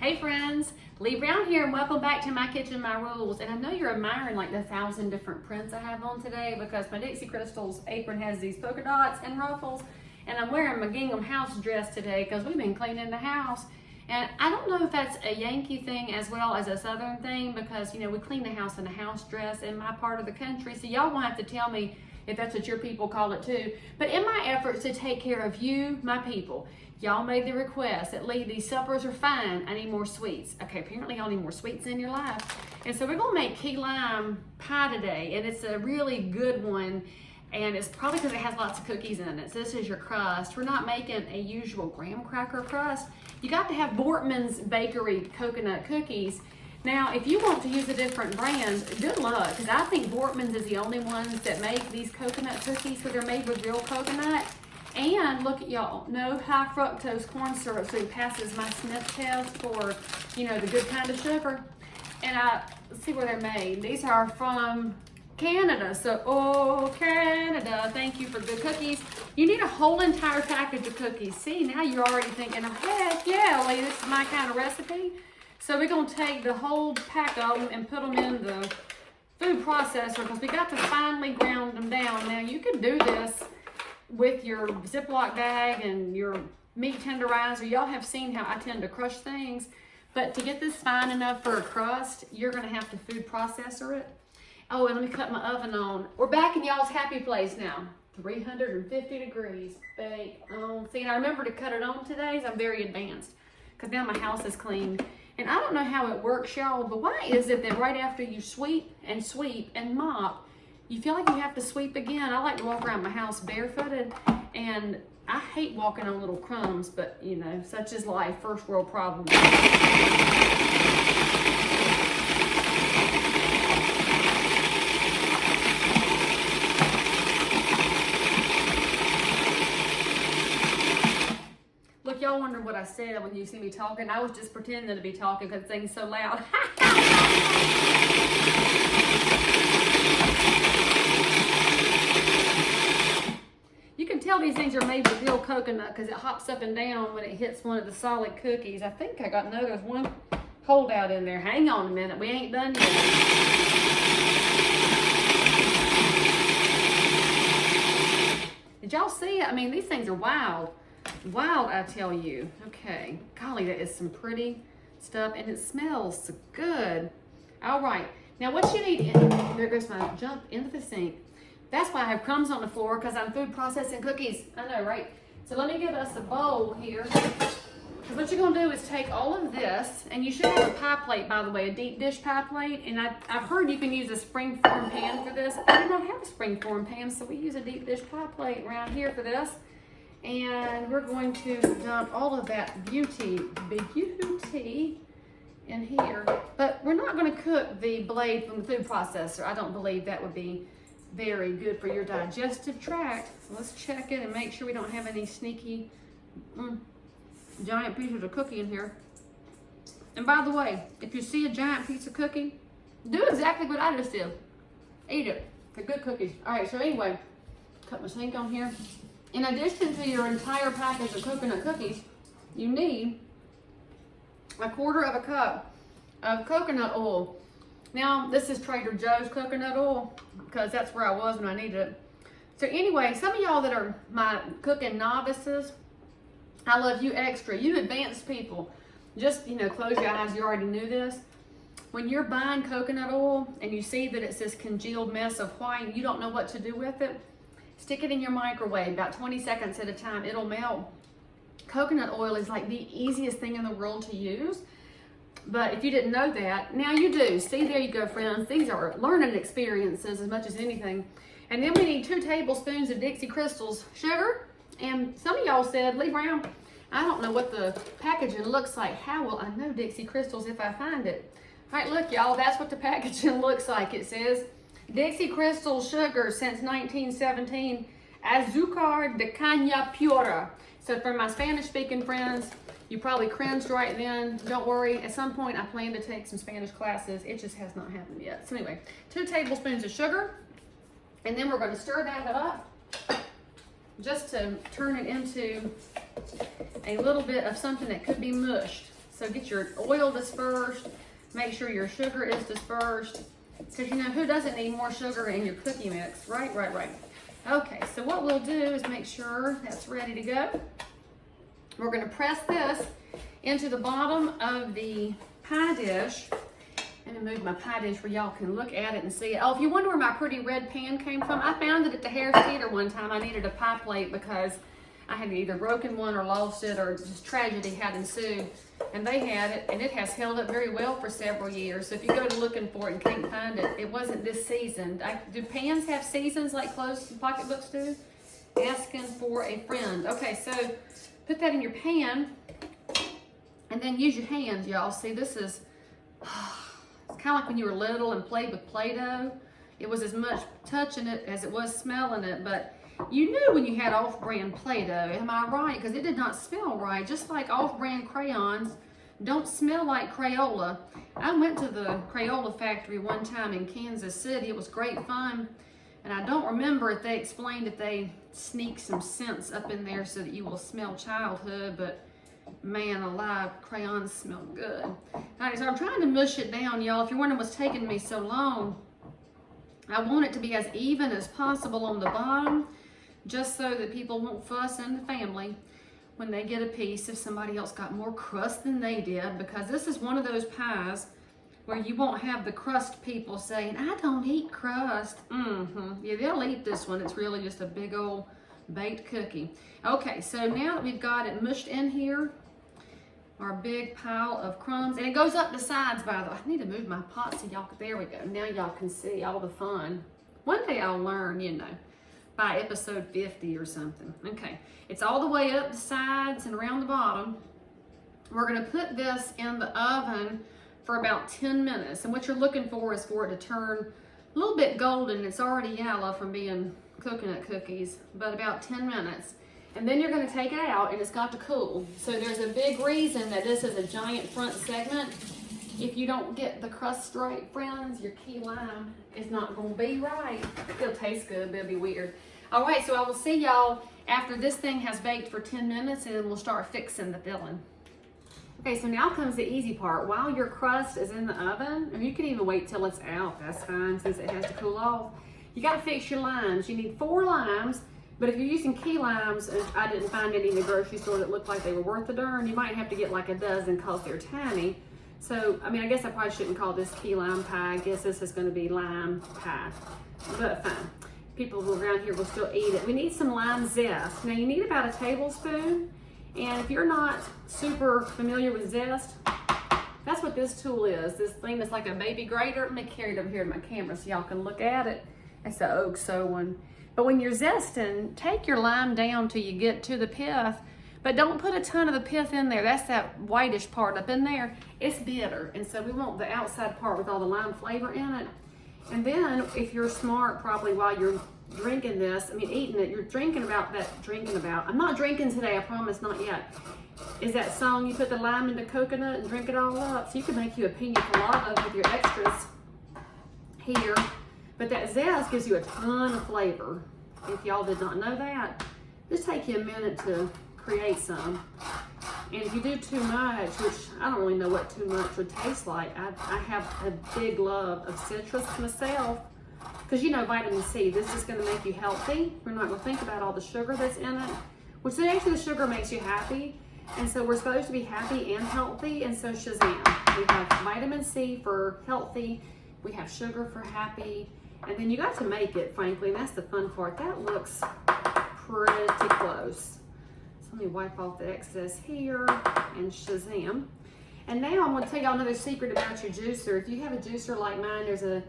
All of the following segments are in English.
Hey friends, Lee Brown here and welcome back to My Kitchen, My Rules. And I know you're admiring like the 1,000 different prints I have on today because my Dixie Crystals apron has these polka dots and ruffles. And I'm wearing my gingham house dress today because we've been cleaning the house. And I don't know if that's a Yankee thing as well as a Southern thing because, you know, we clean the house in a house dress in my part of the country. So y'all won't have to tell me if that's what your people call it too. But in my efforts to take care of you, my people, y'all made the request that Lee, these suppers are fine, I need more sweets. Okay, apparently y'all need more sweets in your life. And so we're gonna make key lime pie today, and it's a really good one, and it's probably because it has lots of cookies in it. So this is your crust. We're not making a usual graham cracker crust. You got to have Voortman Bakery coconut cookies. Now, if you want to use a different brand, good luck, because I think Voortman's is the only ones that make these coconut cookies, so they're made with real coconut. And look at y'all, no high fructose corn syrup, so it passes my sniff test for, you know, the good kind of sugar. And let's see where they're made. These are from Canada, so, oh, Canada, thank you for good cookies. You need a whole entire package of cookies. See, now you're already thinking, oh, heck yeah, Lee, this is my kind of recipe. So we're gonna take the whole pack of them and put them in the food processor because we got to finely ground them down. Now you can do this with your Ziploc bag and your meat tenderizer. Y'all have seen how I tend to crush things, but to get this fine enough for a crust, you're gonna have to food processor it. Oh, and let me cut my oven on. We're back in y'all's happy place now. 350 degrees, bake on. See, and I remember to cut it on today, so I'm very advanced because now my house is clean. And I don't know how it works, y'all, but why is it that right after you sweep and mop, you feel like you have to sweep again? I like to walk around my house barefooted, and I hate walking on little crumbs, but you know, such is life, first world problems. Look, y'all wonder what I said when you see me talking. I was just pretending to be talking because things so loud. You can tell these things are made with real coconut because it hops up and down when it hits one of the solid cookies. I think I got there's one holdout in there. Hang on a minute, we ain't done yet. Did y'all see it? I mean, these things are wild. Wild, I tell you. Okay, golly, that is some pretty stuff, and it smells so good. All right, now what you need, there goes my jump into the sink. That's why I have crumbs on the floor, because I'm food processing cookies. I know, right? So let me get us a bowl here. Because what you're going to do is take all of this, and you should have a pie plate, by the way, a deep dish pie plate. And I've heard you can use a springform pan for this. I do not have a springform pan, so we use a deep dish pie plate around here for this. And we're going to dump all of that beauty in here. But we're not going to cook the blade from the food processor. I don't believe that would be very good for your digestive tract. So let's check it and make sure we don't have any sneaky giant pieces of cookie in here. And by the way, if you see a giant piece of cookie, do exactly what I just did. Eat it. They're good cookies. All right, so anyway, cut my sink on here. In addition to your entire package of coconut cookies, you need 1/4 cup of coconut oil. Now, this is Trader Joe's coconut oil because that's where I was when I needed it. So anyway, some of y'all that are my cooking novices, I love you extra. You advanced people, just, you know, close your eyes. You already knew this. When you're buying coconut oil and you see that it's this congealed mess of white, you don't know what to do with it, stick it in your microwave about 20 seconds at a time. It'll melt. Coconut oil is like the easiest thing in the world to use. But if you didn't know that, now you do. See, there you go, friends. These are learning experiences as much as anything. And then we need 2 tablespoons of Dixie Crystals sugar. And some of y'all said, Lee Brown, I don't know what the packaging looks like. How will I know Dixie Crystals if I find it? All right, look, y'all, that's what the packaging looks like. It says, Dixie Crystal sugar since 1917, azúcar de caña pura. So for my Spanish-speaking friends, you probably cringed right then. Don't worry, at some point I plan to take some Spanish classes. It just has not happened yet. So anyway, 2 tablespoons of sugar, and then we're going to stir that up just to turn it into a little bit of something that could be mushed. So get your oil dispersed. Make sure your sugar is dispersed. Because you know, who doesn't need more sugar in your cookie mix? Right. Okay, so what we'll do is make sure that's ready to go. We're gonna press this into the bottom of the pie dish. Let me move my pie dish where y'all can look at it and see it. Oh, if you wonder where my pretty red pan came from, I found it at the Harris Theater one time. I needed a pie plate because I had either broken one or lost it, or just tragedy had ensued. And they had it, and it has held up very well for several years. So if you go to looking for it and can't find it, it wasn't this seasoned. Do pans have seasons like clothes and pocketbooks do? Asking for a friend. Okay, so put that in your pan, and then use your hands, y'all. See, this is, it's kind of like when you were little and played with Play-Doh. It was as much touching it as it was smelling it, but you knew when you had off-brand Play-Doh, am I right? Because it did not smell right. Just like off-brand crayons don't smell like Crayola. I went to the Crayola factory one time in Kansas City. It was great fun. And I don't remember if they explained if they sneak some scents up in there so that you will smell childhood, but man alive, crayons smell good. All right, so I'm trying to mush it down, y'all. If you're wondering what's taking me so long, I want it to be as even as possible on the bottom, just so that people won't fuss in the family when they get a piece if somebody else got more crust than they did, because this is one of those pies where you won't have the crust people saying, I don't eat crust. Yeah, they'll eat this one. It's really just a big old baked cookie. Okay, so now that we've got it mushed in here, our big pile of crumbs, and it goes up the sides, by the way. I need to move my pot so y'all, there we go. Now y'all can see all the fun. One day I'll learn, you know, by episode 50 or something. Okay, it's all the way up the sides and around the bottom. We're gonna put this in the oven for about 10 minutes. And what you're looking for is for it to turn a little bit golden. It's already yellow from being coconut cookies, but about 10 minutes. And then you're gonna take it out and it's got to cool. So there's a big reason that this is a giant front segment. If you don't get the crust right, friends, your key lime is not gonna be right. It'll taste good, but it'll be weird. All right, so I will see y'all after this thing has baked for 10 minutes, and then we'll start fixing the filling. Okay, so now comes the easy part. While your crust is in the oven, and you can even wait till it's out, that's fine since it has to cool off. You gotta fix your limes. You need 4 limes, but if you're using key limes, and I didn't find any in the grocery store that looked like they were worth the darn, you might have to get like a dozen because they're tiny. So, I mean, I guess I probably shouldn't call this key lime pie. I guess this is gonna be lime pie, but fine. People who are around here will still eat it. We need some lime zest. Now you need about a tablespoon, and if you're not super familiar with zest, that's what this tool is. This thing that's like a baby grater. Let me carry it over here to my camera so y'all can look at it. It's the oak so one. But when you're zesting, take your lime down till you get to the pith, but don't put a ton of the pith in there. That's that whitish part up in there. It's bitter, and so we want the outside part with all the lime flavor in it. And then, if you're smart, probably while you're drinking this, I mean eating it, you're drinking about, I'm not drinking today, I promise, not yet, is that song, you put the lime into coconut and drink it all up. So you can make you a pina colada with your extras here. But that zest gives you a ton of flavor. If y'all did not know that, just take you a minute to create some. And if you do too much, which I don't really know what too much would taste like, I have a big love of citrus myself, because you know vitamin C, this is going to make you healthy. We're not going to think about all the sugar that's in it, which actually the sugar makes you happy. And so we're supposed to be happy and healthy, and so Shazam. We have vitamin C for healthy, we have sugar for happy, and then you got to make it, frankly, and that's the fun part. That looks pretty close. Let me wipe off the excess here and Shazam. And now I'm going to tell y'all another secret about your juicer. If you have a juicer like mine, there's a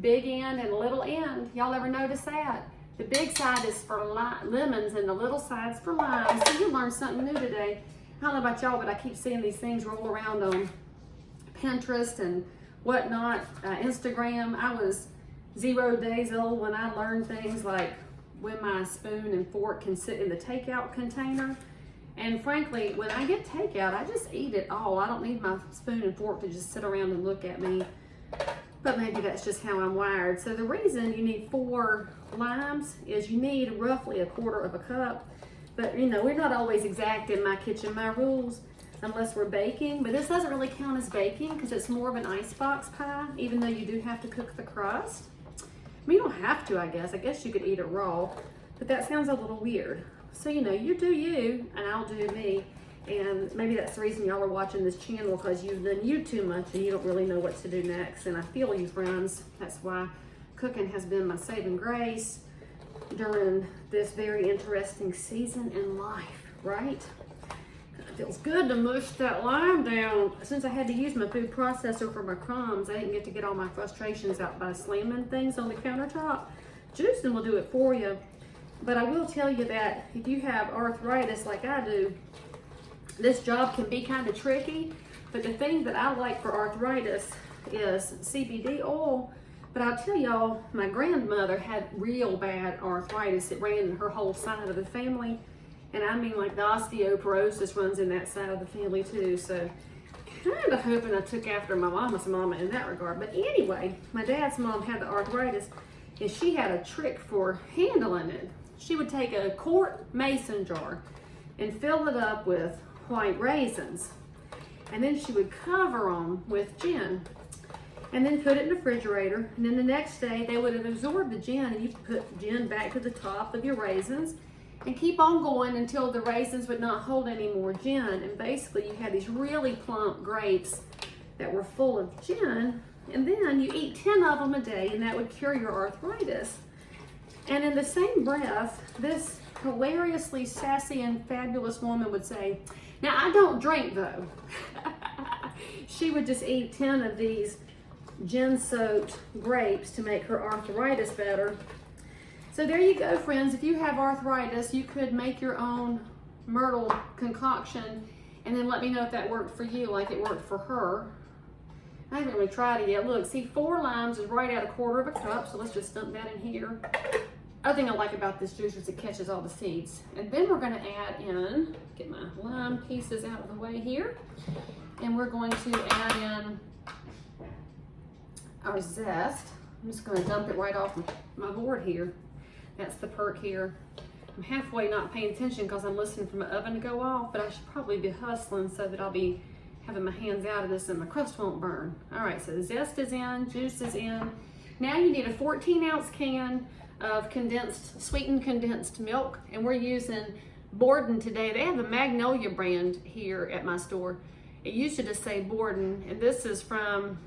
big end and a little end. Y'all ever notice that? The big side is for lemons and the little side's for limes. So you learned something new today. I don't know about y'all, but I keep seeing these things roll around on Pinterest and whatnot, Instagram. I was 0 days old when I learned things like when my spoon and fork can sit in the takeout container. And frankly, when I get takeout, I just eat it all. I don't need my spoon and fork to just sit around and look at me. But maybe that's just how I'm wired. So the reason you need 4 limes is you need roughly 1/4 cup. But you know, we're not always exact in my kitchen, my rules. unless we're baking, but this doesn't really count as baking because it's more of an icebox pie, even though you do have to cook the crust. I mean, you don't have to, I guess. I guess you could eat it raw, but that sounds a little weird. So, you know, you do you, and I'll do me. And maybe that's the reason y'all are watching this channel, because you've done you too much and you don't really know what to do next. And I feel you, friends. That's why cooking has been my saving grace during this very interesting season in life, right? It feels good to mush that lime down. Since I had to use my food processor for my crumbs, I didn't get to get all my frustrations out by slamming things on the countertop. Juicing will do it for you. But I will tell you that if you have arthritis like I do, this job can be kind of tricky, but the thing that I like for arthritis is CBD oil. But I'll tell y'all, my grandmother had real bad arthritis. It ran in her whole side of the family. And I mean, like, the osteoporosis runs in that side of the family too. So kind of hoping I took after my mama's mama in that regard. But anyway, my dad's mom had the arthritis, and she had a trick for handling it. She would take a quart mason jar and fill it up with white raisins, and then she would cover them with gin and then put it in the refrigerator, and then the next day they would have absorbed the gin, and you put gin back to the top of your raisins and keep on going until the raisins would not hold any more gin. And basically you had these really plump grapes that were full of gin, and then you eat 10 of them a day, and that would cure your arthritis. And in the same breath, this hilariously sassy and fabulous woman would say, now I don't drink though. She would just eat 10 of these gin-soaked grapes to make her arthritis better. So there you go, friends. If you have arthritis, you could make your own myrtle concoction and then let me know if that worked for you like it worked for her. I haven't really tried it yet. Look, see, 4 limes is right at 1/4 of a cup, so let's just dump that in here. Other thing I like about this juice is it catches all the seeds. And then we're gonna add in, get my lime pieces out of the way here, and we're going to add in our zest. I'm just gonna dump it right off my board here. That's the perk here. I'm halfway not paying attention because I'm listening for my oven to go off, but I should probably be hustling so that I'll be having my hands out of this and my crust won't burn. All right, so the zest is in, juice is in. Now you need a 14-ounce can of sweetened condensed milk, and we're using Borden today. They have the Magnolia brand here at my store. It used to just say Borden, and this is from,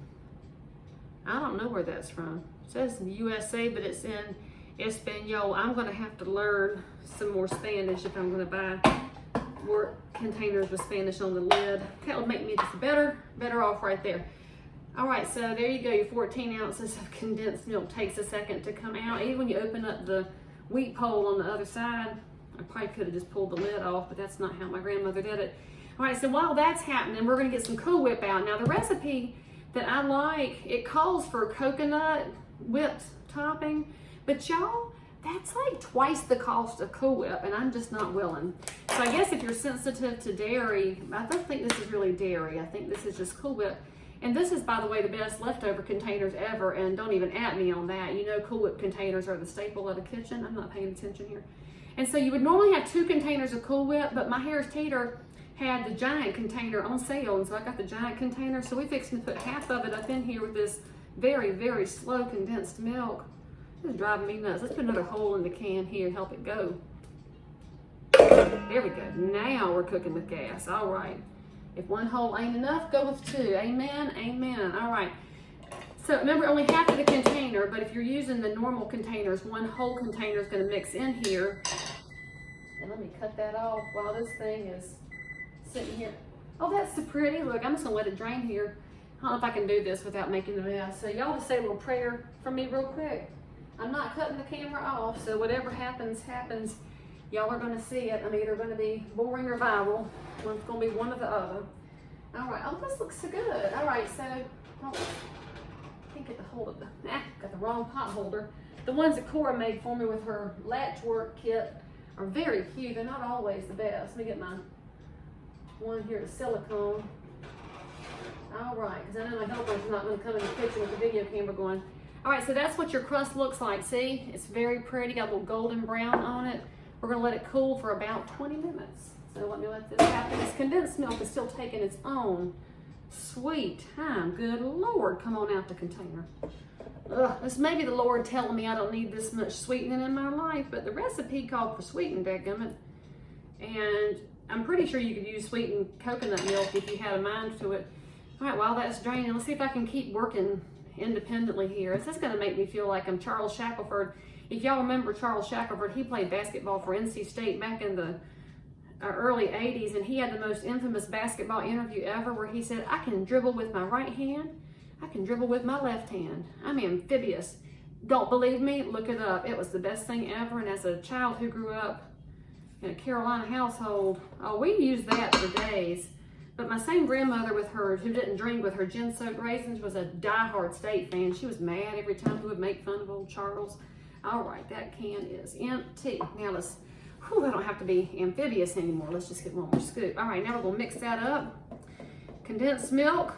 I don't know where that's from. It says USA, but it's in Espanol. I'm gonna have to learn some more Spanish if I'm gonna buy more containers with Spanish on the lid. That would make me just better off right there. All right, so there you go, your 14 ounces of condensed milk. Takes a second to come out. Even when you open up the wheat pole on the other side, I probably could have just pulled the lid off, but that's not how my grandmother did it. All right, so while that's happening, we're gonna get some Cool Whip out. Now the recipe that I like, it calls for coconut whipped topping, but y'all, that's like twice the cost of Cool Whip, and I'm just not willing. So I guess if you're sensitive to dairy, I don't think this is really dairy. I think this is just Cool Whip. And this is, by the way, the best leftover containers ever, and don't even at me on that. You know, Cool Whip containers are the staple of the kitchen. I'm not paying attention here. And so you would normally have 2 containers of Cool Whip, but my Harris Teeter had the giant container on sale, and so I got the giant container. So we fixed to put half of it up in here with this very, very slow condensed milk. This is driving me nuts. Let's put another hole in the can here and help it go. There we go. Now we're cooking with gas. All right. If one hole ain't enough, go with 2. Amen, amen. All right. So remember, only half of the container, but if you're using the normal containers, 1 whole container is going to mix in here. And let me cut that off while this thing is sitting here. Oh, that's so pretty. Look, I'm just going to let it drain here. I don't know if I can do this without making a mess. So y'all just say a little prayer for me real quick. I'm not cutting the camera off, so whatever happens, happens. Y'all are going to see it. I'm either going to be boring or viral. It's going to be one or the other. All right. Oh, this looks so good. All right. So, I can't get the hold of got the wrong pot holder. The ones that Cora made for me with her latch work kit are very cute. They're not always the best. Let me get my one here, the silicone. All right. Because I know my helper's not going to come in the kitchen with the video camera going. All right. So that's what your crust looks like. See? It's very pretty. Got a little golden brown on it. We're going to let it cool for about 20 minutes. So let me let this happen. This condensed milk is still taking its own sweet time. Good Lord, come on out the container. Ugh, this may be the Lord telling me I don't need this much sweetening in my life, but the recipe called for sweetened, dadgummit. And I'm pretty sure you could use sweetened coconut milk if you had a mind to it. All right, while that's draining, let's see if I can keep working independently here. This is gonna make me feel like I'm Charles Shackelford. If y'all remember Charles Shackelford, he played basketball for NC State back in the early 80s, and he had the most infamous basketball interview ever where he said, I can dribble with my right hand, I can dribble with my left hand. I'm amphibious. Don't believe me? Look it up. It was the best thing ever, and as a child who grew up in a Carolina household, oh, we used that for days. But my same grandmother with her, who didn't drink with her gin-soaked raisins, was a diehard State fan. She was mad every time he would make fun of old Charles. All right, that can is empty. Now let's, whew, I don't have to be amphibious anymore. Let's just get one more scoop. All right, now we're gonna mix that up. Condensed milk,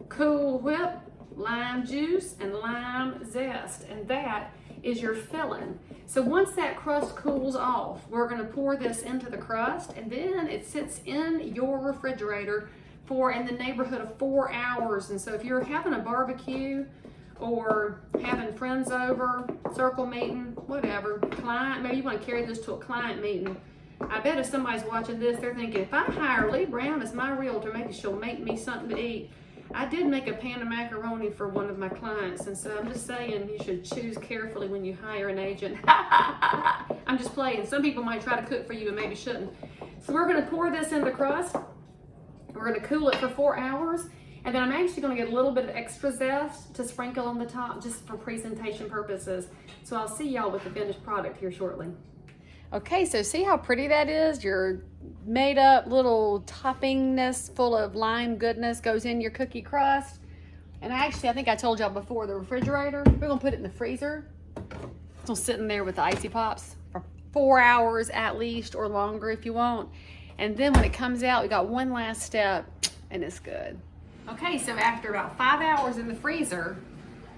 Cool Whip, lime juice, and lime zest. And that is your filling. So once that crust cools off, we're gonna pour this into the crust, and then it sits in your refrigerator for in the neighborhood of 4 hours. And so if you're having a barbecue or having friends over, circle meeting, whatever, client, maybe you wanna carry this to a client meeting. I bet if somebody's watching this, they're thinking, if I hire Lee Brown as my realtor, maybe she'll make me something to eat. I did make a pan of macaroni for one of my clients, and so I'm just saying you should choose carefully when you hire an agent. I'm just playing. Some people might try to cook for you and maybe shouldn't. So we're gonna pour this in the crust. We're gonna cool it for 4 hours, and then I'm actually gonna get a little bit of extra zest to sprinkle on the top just for presentation purposes. So I'll see y'all with the finished product here shortly. Okay, so see how pretty that is? Your made up little toppingness full of lime goodness goes in your cookie crust. And I think I told y'all before, the refrigerator, we're gonna put it in the freezer. It's sitting there with the Icy Pops for 4 hours at least, or longer if you want. And then when it comes out, we got one last step, and it's good. Okay, so after about 5 hours in the freezer,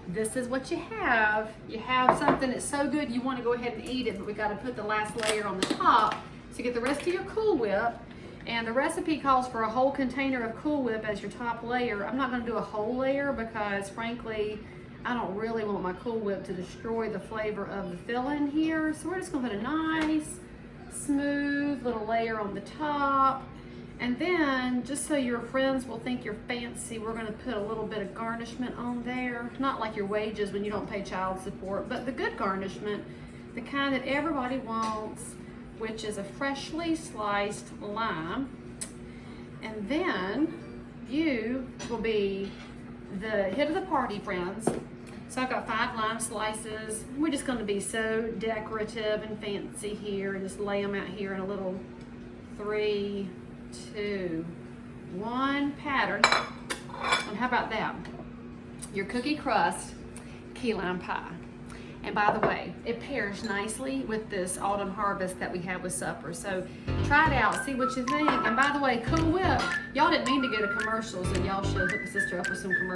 this is what you have. You have something that's so good you want to go ahead and eat it, but we got to put the last layer on the top to get the rest of your Cool Whip. And the recipe calls for a whole container of Cool Whip as your top layer. I'm not going to do a whole layer because, frankly, I don't really want my Cool Whip to destroy the flavor of the filling here. So we're just going to put a nice, smooth little layer on the top. And then, just so your friends will think you're fancy, we're gonna put a little bit of garnishment on there. Not like your wages when you don't pay child support, but the good garnishment, the kind that everybody wants, which is a freshly sliced lime. And then you will be the hit of the party, friends. So I've got 5 lime slices. We're just gonna be so decorative and fancy here and just lay them out here in a little 3, 2, 1 pattern. And how about that? Your cookie crust key lime pie. And by the way, it pairs nicely with this autumn harvest that we have with supper. So try it out, see what you think. And by the way, Cool Whip, y'all didn't mean to get a commercial, so y'all should hook a sister up with some commercials.